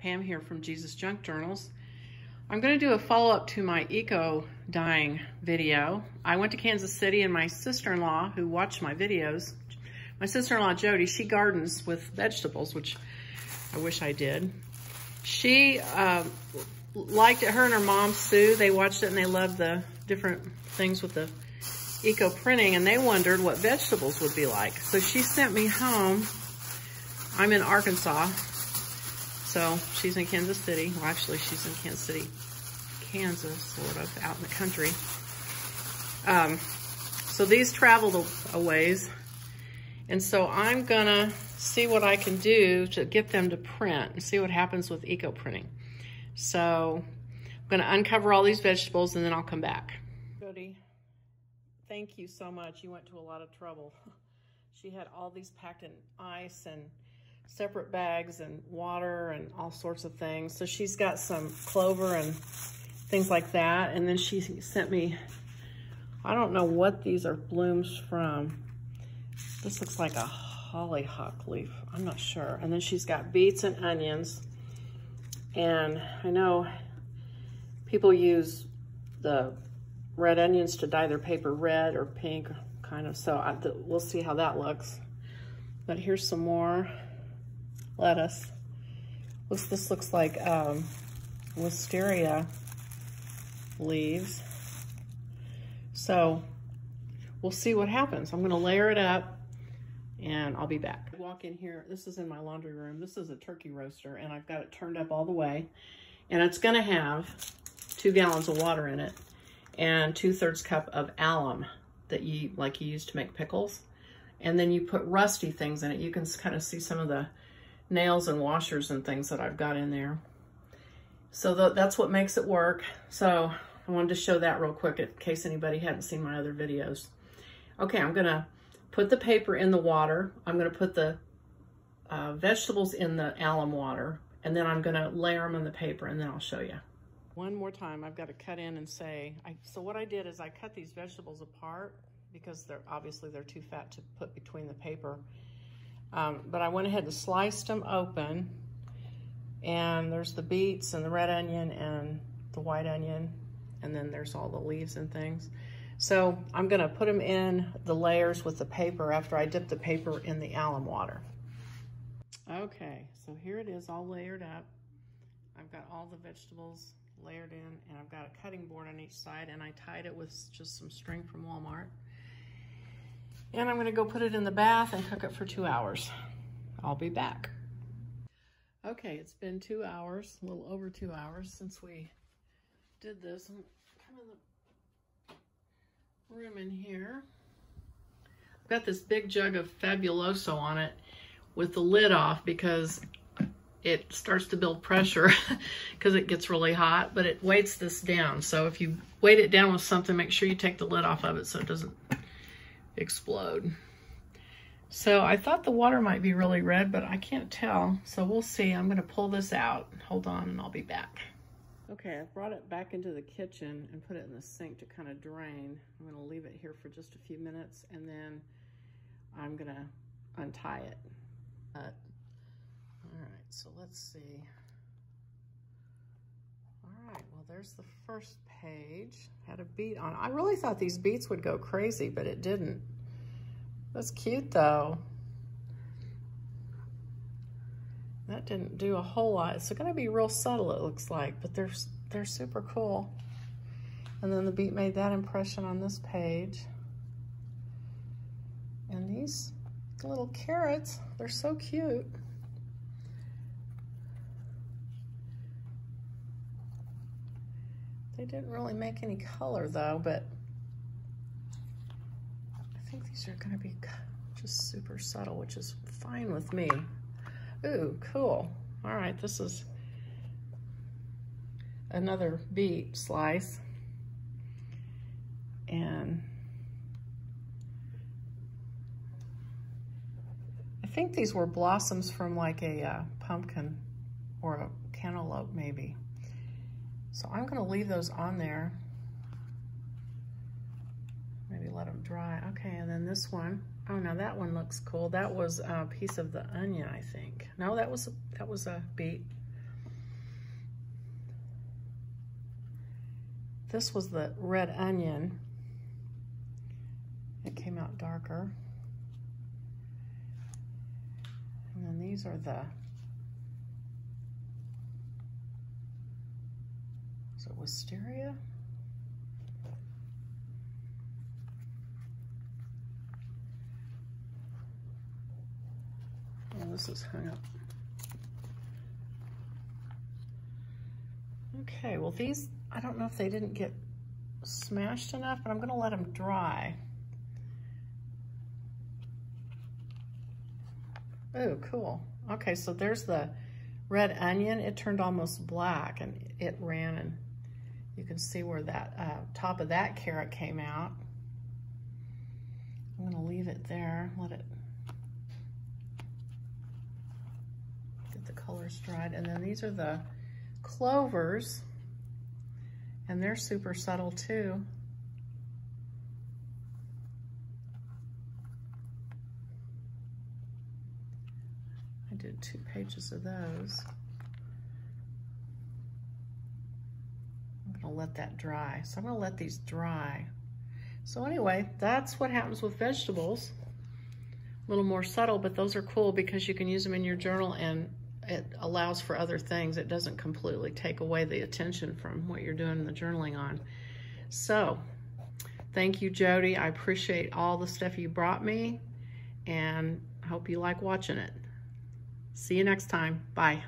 Pam here from Jesus Junk Journals. I'm going to do a follow-up to my eco dyeing video. I went to Kansas City, and my sister-in-law, who watched my videos, my sister-in-law Jody, she gardens with vegetables, which I wish I did. She liked it. Her and her mom, Sue, they watched it and they loved the different things with the eco printing, and they wondered what vegetables would be like. So she sent me home. I'm in Arkansas. So she's in Kansas City. Well, actually, she's in Kansas City, Kansas, sort of, out in the country. So these traveled a ways. And so I'm going to see what I can do to get them to print and see what happens with eco printing. So I'm going to uncover all these vegetables and then I'll come back. Jody, thank you so much. You went to a lot of trouble. She had all these packed in ice and separate bags and water and all sorts of things. So she's got some clover and things like that. And then she sent me, I don't know what these are blooms from. This looks like a hollyhock leaf. I'm not sure. And then she's got beets and onions. And I know people use the red onions to dye their paper red or pink, kind of. So we'll see how that looks. But here's some more lettuce. This looks like wisteria leaves. So we'll see what happens. I'm gonna layer it up and I'll be back. Walk in here, this is in my laundry room. This is a turkey roaster and I've got it turned up all the way. And it's gonna have 2 gallons of water in it and 2/3 cup of alum that you use to make pickles. And then you put rusty things in it. You can kind of see some of the nails and washers and things that I've got in there. So that's what makes it work. So I wanted to show that real quick in case anybody hadn't seen my other videos. Okay, I'm gonna put the paper in the water. I'm gonna put the vegetables in the alum water, and then I'm gonna layer them in the paper, and then I'll show you. One more time, I've got to cut in and say, so what I did is I cut these vegetables apart because they're too fat to put between the paper. But I went ahead and sliced them open, and there's the beets and the red onion and the white onion, and then there's all the leaves and things. So I'm gonna put them in the layers with the paper after I dip the paper in the alum water. Okay, so here it is all layered up. I've got all the vegetables layered in, and I've got a cutting board on each side, and I tied it with just some string from Walmart. And I'm gonna go put it in the bath and cook it for 2 hours. I'll be back. Okay, it's been 2 hours, a little over 2 hours since we did this. I'm come in the room in here. I've got this big jug of Fabuloso on it with the lid off because it starts to build pressure because it gets really hot, but it weights this down. So if you weight it down with something, make sure you take the lid off of it so it doesn't explode. So I thought the water might be really red, but I can't tell. So we'll see. I'm gonna pull this out. Hold on and I'll be back. Okay, I brought it back into the kitchen and put it in the sink to kind of drain. I'm gonna leave it here for just a few minutes and then I'm gonna untie it. All right, so let's see. All right, well, there's the first page. Had a beet on it. I really thought these beets would go crazy, but it didn't. That's cute, though. That didn't do a whole lot. It's gonna be real subtle, it looks like, but they're super cool. And then the beet made that impression on this page. And these little carrots, they're so cute. They didn't really make any color though, but I think these are gonna be just super subtle, which is fine with me. Ooh, cool. All right, this is another beet slice. And I think these were blossoms from like a pumpkin or a cantaloupe maybe. So I'm gonna leave those on there. Maybe let them dry. Okay, and then this one. Oh, now that one looks cool. That was a piece of the onion, I think. No, that was a beet. This was the red onion. It came out darker. And then these are the, is it wisteria? Oh, this is hung up. Okay, well these, I don't know if they didn't get smashed enough, but I'm gonna let them dry. Oh, cool. Okay, so there's the red onion. It turned almost black and it ran, and you can see where that top of that carrot came out. I'm gonna leave it there, let it get the colors dried. And then these are the clovers, and they're super subtle too. I did 2 pages of those. I'm gonna let that dry. So I'm gonna let these dry. So anyway, that's what happens with vegetables. A little more subtle, but those are cool because you can use them in your journal and it allows for other things. It doesn't completely take away the attention from what you're doing the journaling on. So, thank you, Jody. I appreciate all the stuff you brought me, and I hope you like watching it. See you next time. Bye.